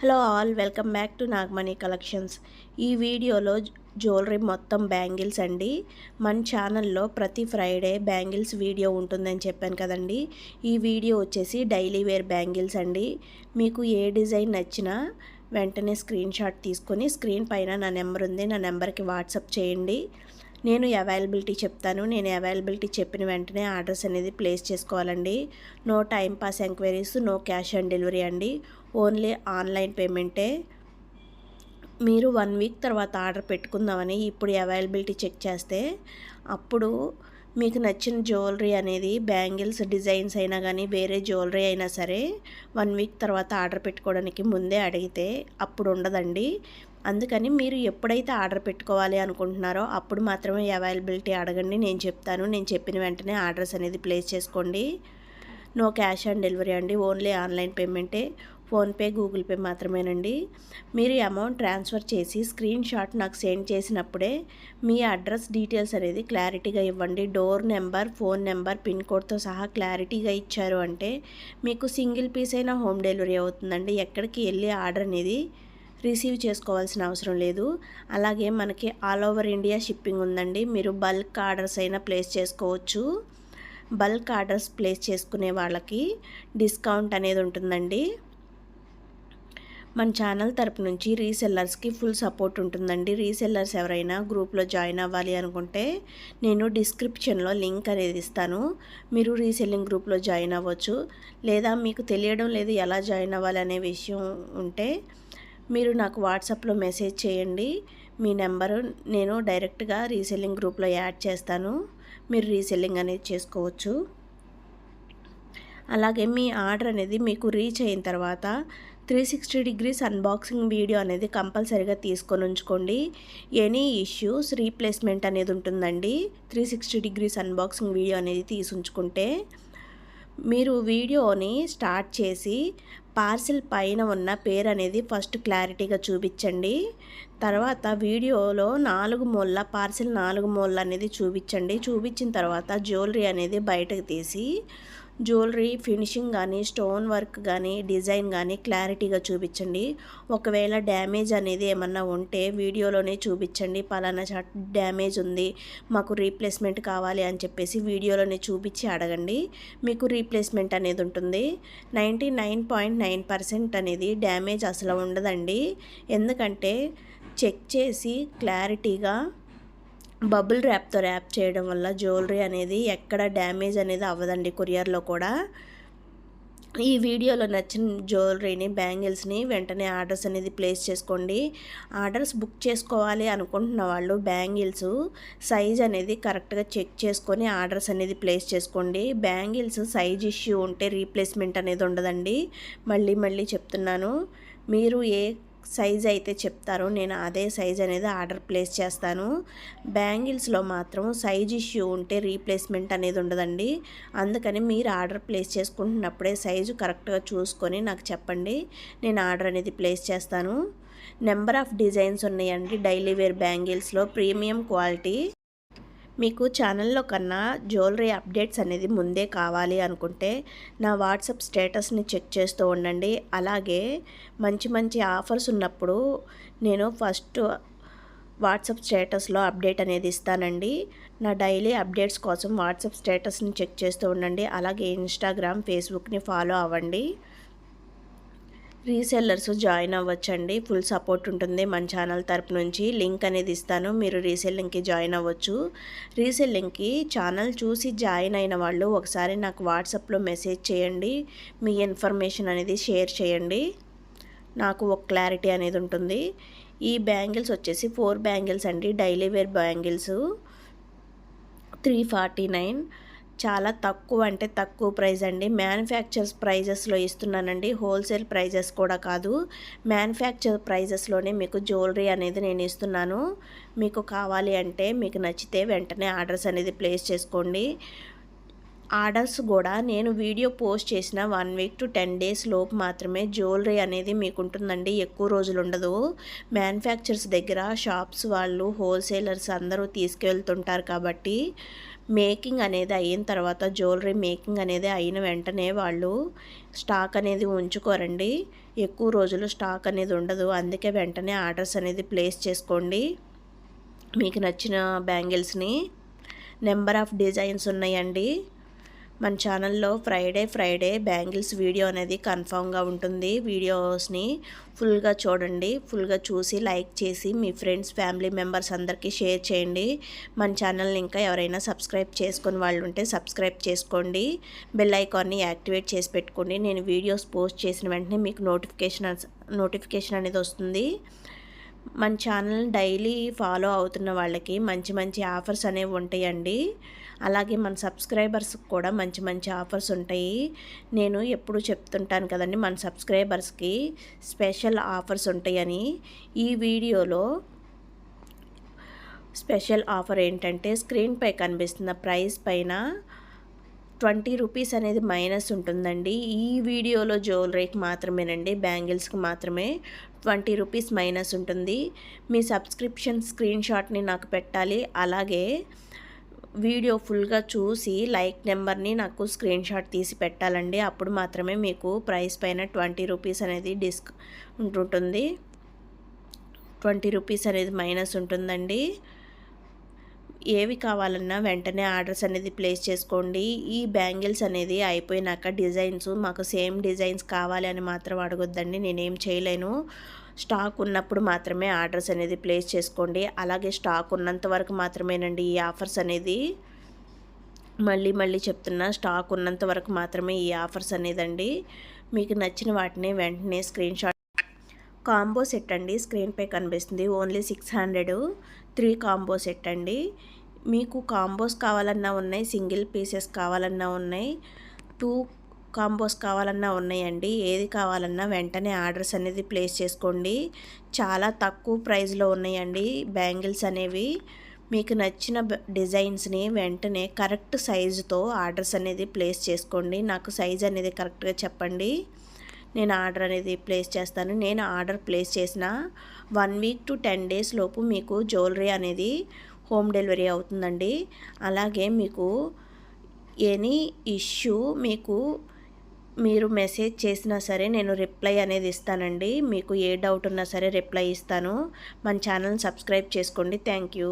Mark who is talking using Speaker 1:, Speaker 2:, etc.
Speaker 1: Hello all, welcome back to Nagamani collections. ఈ వీడియోలో jewellery మొత్తం బ్యాంగిల్స్ అండి. మన ఛానల్లో ప్రతి ఫ్రైడే బ్యాంగిల్స్ వీడియో ఉంటుందని చెప్పాను కదండి. ఈ వీడియో వచ్చేసి డైలీ వేర్ బ్యాంగిల్స్ అండి. మీకు ఏ డిజైన్ నచ్చినా వెంటనే స్క్రీన్ షాట్ తీసుకొని స్క్రీన్ పైన నా నెంబర్ ఉంది, నా నెంబర్కి వాట్సాప్ చేయండి. నేను అవైలబిలిటీ చెప్తాను. నేను అవైలబిలిటీ చెప్పిన వెంటనే ఆర్డర్స్ అనేది ప్లేస్ చేసుకోవాలండి. No time pass enquiries, no cash on delivery అండి. ఓన్లీ ఆన్లైన్ పేమెంటే. మీరు 1 వీక్ తర్వాత ఆర్డర్ పెట్టుకుందామని ఇప్పుడు అవైలబిలిటీ చెక్ చేస్తే అప్పుడు మీకు నచ్చిన జ్యువెలరీ అనేది బ్యాంగిల్స్ డిజైన్స్ అయినా కానీ వేరే జ్యువెలరీ అయినా సరే 1 వీక్ తర్వాత ఆర్డర్ పెట్టుకోవడానికి ముందే అడిగితే అప్పుడు ఉండదండి. అందుకని మీరు ఎప్పుడైతే ఆర్డర్ పెట్టుకోవాలి అనుకుంటున్నారో అప్పుడు మాత్రమే అవైలబిలిటీ అడగండి. నేను చెప్తాను. నేను చెప్పిన వెంటనే ఆర్డర్స్ అనేది ప్లేస్ చేసుకోండి. నో క్యాష్ ఆన్ డెలివరీ అండి. ఓన్లీ ఆన్లైన్ పేమెంటే. ఫోన్పే, గూగుల్ పే మాత్రమేనండి. మీరు అమౌంట్ ట్రాన్స్ఫర్ చేసి స్క్రీన్ షాట్ నాకు సెండ్ చేసినప్పుడే మీ అడ్రస్ డీటెయిల్స్ అనేది క్లారిటీగా ఇవ్వండి. Door number, phone number, pin కోడ్తో సహా క్లారిటీగా ఇచ్చారు అంటే మీకు సింగిల్ పీస్ అయినా హోమ్ డెలివరీ అవుతుందండి. ఎక్కడికి వెళ్ళి ఆర్డర్ అనేది రిసీవ్ చేసుకోవాల్సిన అవసరం లేదు. అలాగే మనకి ఆల్ ఓవర్ ఇండియా షిప్పింగ్ ఉందండి. మీరు బల్క్ ఆర్డర్స్ అయినా ప్లేస్ చేసుకోవచ్చు. బల్క్ ఆర్డర్స్ ప్లేస్ చేసుకునే వాళ్ళకి డిస్కౌంట్ అనేది ఉంటుందండి. మన ఛానల్ తరపు నుంచి రీసెల్లర్స్కి ఫుల్ సపోర్ట్ ఉంటుందండి. రీసెల్లర్స్ ఎవరైనా గ్రూప్లో జాయిన్ అవ్వాలి అనుకుంటే నేను డిస్క్రిప్షన్లో లింక్ అనేది ఇస్తాను. మీరు రీసెల్లింగ్ గ్రూప్లో జాయిన్ అవ్వచ్చు. లేదా మీకు తెలియడం లేదు ఎలా జాయిన్ అవ్వాలి అనే విషయం ఉంటే మీరు నాకు వాట్సాప్లో మెసేజ్ చేయండి. మీ నెంబరు నేను డైరెక్ట్గా రీసెల్లింగ్ గ్రూప్లో యాడ్ చేస్తాను. మీరు రీసెల్లింగ్ అనేది చేసుకోవచ్చు. అలాగే మీ ఆర్డర్ అనేది మీకు రీచ్ అయిన తర్వాత 360 డిగ్రీస్ అన్బాక్సింగ్ వీడియో అనేది కంపల్సరీగా తీసుకొని ఉంచుకోండి. ఎనీ ఇష్యూస్ రీప్లేస్మెంట్ అనేది ఉంటుందండి. 360 డిగ్రీస్ అన్బాక్సింగ్ వీడియో అనేది తీసి ఉంచుకుంటే మీరు వీడియోని స్టార్ట్ చేసి పార్సిల్ పైన ఉన్న పేరు అనేది ఫస్ట్ క్లారిటీగా చూపించండి. తర్వాత వీడియోలో 4 మూలల పార్సిల్ 4 మూలలు అనేది చూపించండి. చూపించిన తర్వాత జ్యువెలరీ అనేది బయటకు తీసి జ్యువెలరీ ఫినిషింగ్ కానీ స్టోన్ వర్క్ కానీ డిజైన్ కానీ క్లారిటీగా చూపించండి. ఒకవేళ డ్యామేజ్ అనేది ఏమన్నా ఉంటే వీడియోలోనే చూపించండి. పలానా చాట్ డ్యామేజ్ ఉంది, మాకు రీప్లేస్మెంట్ కావాలి అని చెప్పేసి వీడియోలోనే చూపించి అడగండి. మీకు రీప్లేస్మెంట్ అనేది ఉంటుంది. 99.9% అనేది డ్యామేజ్ అసలు ఉండదండి. ఎందుకంటే చెక్ చేసి క్లారిటీగా బబుల్ ర్యాప్తో ర్యాప్ చేయడం వల్ల జ్యువెలరీ అనేది ఎక్కడ డ్యామేజ్ అనేది అవ్వదండి. కొరియర్లో కూడా ఈ వీడియోలో నచ్చిన జ్యువెలరీని బ్యాంగిల్స్ని వెంటనే ఆర్డర్స్ అనేది ప్లేస్ చేసుకోండి. ఆర్డర్స్ బుక్ చేసుకోవాలి అనుకుంటున్న వాళ్ళు బ్యాంగిల్స్ సైజ్ అనేది కరెక్ట్గా చెక్ చేసుకొని ఆర్డర్స్ అనేది ప్లేస్ చేసుకోండి. బ్యాంగిల్స్ సైజ్ ఇష్యూ ఉంటే రీప్లేస్మెంట్ అనేది ఉండదండి. మళ్ళీ చెప్తున్నాను. మీరు ఏ సైజ్ అయితే చెప్తారో నేను అదే సైజ్ అనేది ఆర్డర్ ప్లేస్ చేస్తాను. బ్యాంగిల్స్లో మాత్రం సైజ్ ఇష్యూ ఉంటే రీప్లేస్మెంట్ అనేది ఉండదండి. అందుకని మీరు ఆర్డర్ ప్లేస్ చేసుకుంటున్నప్పుడే సైజు కరెక్ట్గా చూసుకొని నాకు చెప్పండి. నేను ఆర్డర్ అనేది ప్లేస్ చేస్తాను. నెంబర్ ఆఫ్ డిజైన్స్ ఉన్నాయండి డైలీ వేర్ బ్యాంగిల్స్లో. Premium quality. మీకు ఛానల్లో కన్నా జ్యువెలరీ అప్డేట్స్ అనేది ముందే కావాలి అనుకుంటే నా వాట్సాప్ స్టేటస్ని చెక్ చేస్తూ ఉండండి. అలాగే మంచి ఆఫర్స్ ఉన్నప్పుడు నేను ఫస్ట్ వాట్సాప్ స్టేటస్లో అప్డేట్ అనేది ఇస్తానండి. నా డైలీ అప్డేట్స్ కోసం వాట్సాప్ స్టేటస్ని చెక్ చేస్తూ ఉండండి. అలాగే ఇన్స్టాగ్రామ్, ఫేస్బుక్ని ఫాలో అవ్వండి. రీసెల్లర్స్ జాయిన్ అవ్వచ్చండి. ఫుల్ సపోర్ట్ ఉంటుంది మన ఛానల్ తరపు నుంచి. లింక్ అనేది ఇస్తాను. మీరు రీసెల్లింగ్కి జాయిన్ అవ్వచ్చు. రీసెల్లింగ్కి ఛానల్ చూసి జాయిన్ అయిన వాళ్ళు ఒకసారి నాకు వాట్సాప్లో మెసేజ్ చేయండి. మీ ఇన్ఫర్మేషన్ అనేది షేర్ చేయండి. నాకు ఒక క్లారిటీ అనేది ఉంటుంది. ఈ బ్యాంగిల్స్ వచ్చేసి 4 బ్యాంగిల్స్ అండి. Daily wear bangles 349. చాలా తక్కువ అంటే తక్కువ ప్రైస్ అండి. మ్యానుఫ్యాక్చర్స్ ప్రైజెస్లో ఇస్తున్నానండి. హోల్సేల్ ప్రైజెస్ కూడా కాదు. మ్యానుఫ్యాక్చర్ ప్రైజెస్లోనే మీకు జ్యువెలరీ అనేది నేను ఇస్తున్నాను. మీకు కావాలి అంటే మీకు నచ్చితే వెంటనే ఆర్డర్స్ అనేది ప్లేస్ చేసుకోండి. ఆర్డర్స్ కూడా నేను వీడియో పోస్ట్ చేసిన 1 వీక్ టు 10 డేస్ లోపు మాత్రమే జ్యువెలరీ అనేది మీకు ఉంటుందండి. ఎక్కువ రోజులు ఉండదు. మ్యానుఫ్యాక్చర్స్ దగ్గర షాప్స్ వాళ్ళు, హోల్సేలర్స్ అందరూ తీసుకెళ్తుంటారు కాబట్టి మేకింగ్ అనేది అయిన తర్వాత, జ్యువెలరీ మేకింగ్ అనేది అయిన వెంటనే వాళ్ళు స్టాక్ అనేది ఉంచుకోరండి. ఎక్కువ రోజులు స్టాక్ అనేది ఉండదు. అందుకే వెంటనే ఆర్డర్స్ అనేది ప్లేస్ చేసుకోండి మీకు నచ్చిన బ్యాంగిల్స్ని. నెంబర్ ఆఫ్ డిజైన్స్ ఉన్నాయండి. మన ఛానల్లో ఫ్రైడే బ్యాంగిల్స్ వీడియో అనేది కన్ఫామ్గా ఉంటుంది. వీడియోస్ని ఫుల్గా చూడండి. ఫుల్గా చూసి లైక్ చేసి మీ ఫ్రెండ్స్, ఫ్యామిలీ మెంబర్స్ అందరికీ షేర్ చేయండి. మన ఛానల్ని ఇంకా ఎవరైనా సబ్స్క్రైబ్ చేసుకుని వాళ్ళు ఉంటే సబ్స్క్రైబ్ చేసుకోండి. బెల్ ఐకాన్ని యాక్టివేట్ చేసి పెట్టుకోండి. నేను వీడియోస్ పోస్ట్ చేసిన వెంటనే మీకు నోటిఫికేషన్ అనేది వస్తుంది. మన ఛానల్ డైలీ ఫాలో అవుతున్న వాళ్ళకి మంచి మంచి ఆఫర్స్ అనేవి ఉంటాయండి. అలాగే మన సబ్స్క్రైబర్స్కి కూడా మంచి మంచి ఆఫర్స్ ఉంటాయి. నేను ఎప్పుడు చెప్తుంటాను కదండి, మన సబ్స్క్రైబర్స్కి స్పెషల్ ఆఫర్స్ ఉంటాయని. ఈ వీడియోలో స్పెషల్ ఆఫర్ ఏంటంటే, స్క్రీన్పై కనిపిస్తున్న ప్రైస్ పైన 20 రూపీస్ అనేది మైనస్ ఉంటుందండి. ఈ వీడియోలో జ్యువెలరీకి మాత్రమేనండి, బ్యాంగిల్స్కి మాత్రమే 20 రూపీస్ మైనస్ ఉంటుంది. మీ సబ్స్క్రిప్షన్ స్క్రీన్ షాట్ని నాకు పెట్టాలి. అలాగే వీడియో ఫుల్గా చూసి లైక్ నెంబర్ని నాకు స్క్రీన్ షాట్ తీసి పెట్టాలండి. అప్పుడు మాత్రమే మీకు ప్రైస్ పైన 20 రూపీస్ అనేది ఉంటుంది. 20 రూపీస్ అనేది మైనస్ ఉంటుందండి. ఏవి కావాలన్నా వెంటనే ఆర్డర్స్ అనేది ప్లేస్ చేసుకోండి. ఈ బ్యాంగిల్స్ అనేది అయిపోయినాక డిజైన్స్ మాకు సేమ్ డిజైన్స్ కావాలి అని మాత్రం అడగొద్దండి. నేనేం చేయలేను. స్టాక్ ఉన్నప్పుడు మాత్రమే ఆర్డర్స్ అనేది ప్లేస్ చేసుకోండి. అలాగే స్టాక్ ఉన్నంత వరకు మాత్రమేనండి ఈ ఆఫర్స్ అనేది. మళ్ళీ చెప్తున్నా, స్టాక్ ఉన్నంత వరకు మాత్రమే ఈ ఆఫర్స్ అనేదండి. మీకు నచ్చిన వాటిని వెంటనే స్క్రీన్ షాట్. కాంబో సెట్ అండి, స్క్రీన్పై కనిపిస్తుంది. ఓన్లీ 600 3 కాంబో సెట్ అండి. మీకు కాంబోస్ కావాలన్నా ఉన్నాయి, సింగిల్ పీసెస్ కావాలన్నా ఉన్నాయి, 2 కాంబోస్ కావాలన్నా ఉన్నాయండి. ఏది కావాలన్నా వెంటనే ఆర్డర్స్ అనేది ప్లేస్ చేసుకోండి. చాలా తక్కువ ప్రైస్లో ఉన్నాయండి బ్యాంగిల్స్ అనేవి. మీకు నచ్చిన డిజైన్స్ని వెంటనే కరెక్ట్ సైజుతో ఆర్డర్స్ అనేది ప్లేస్ చేసుకోండి. నాకు సైజ్ అనేది కరెక్ట్గా చెప్పండి, నేను ఆర్డర్ అనేది ప్లేస్ చేస్తాను. నేను ఆర్డర్ ప్లేస్ చేసిన 1 వీక్ టు 10 డేస్ లోపు మీకు జ్యువెలరీ అనేది హోమ్ డెలివరీ అవుతుందండి. అలాగే మీకు ఎనీ ఇష్యూ మీరు మెసేజ్ చేసినా సరే నేను రిప్లై అనేది ఇస్తానండి. మీకు ఏ డౌట్ ఉన్నా సరే రిప్లై ఇస్తాను. మన ఛానల్ని సబ్స్క్రైబ్ చేసుకోండి. Thank you.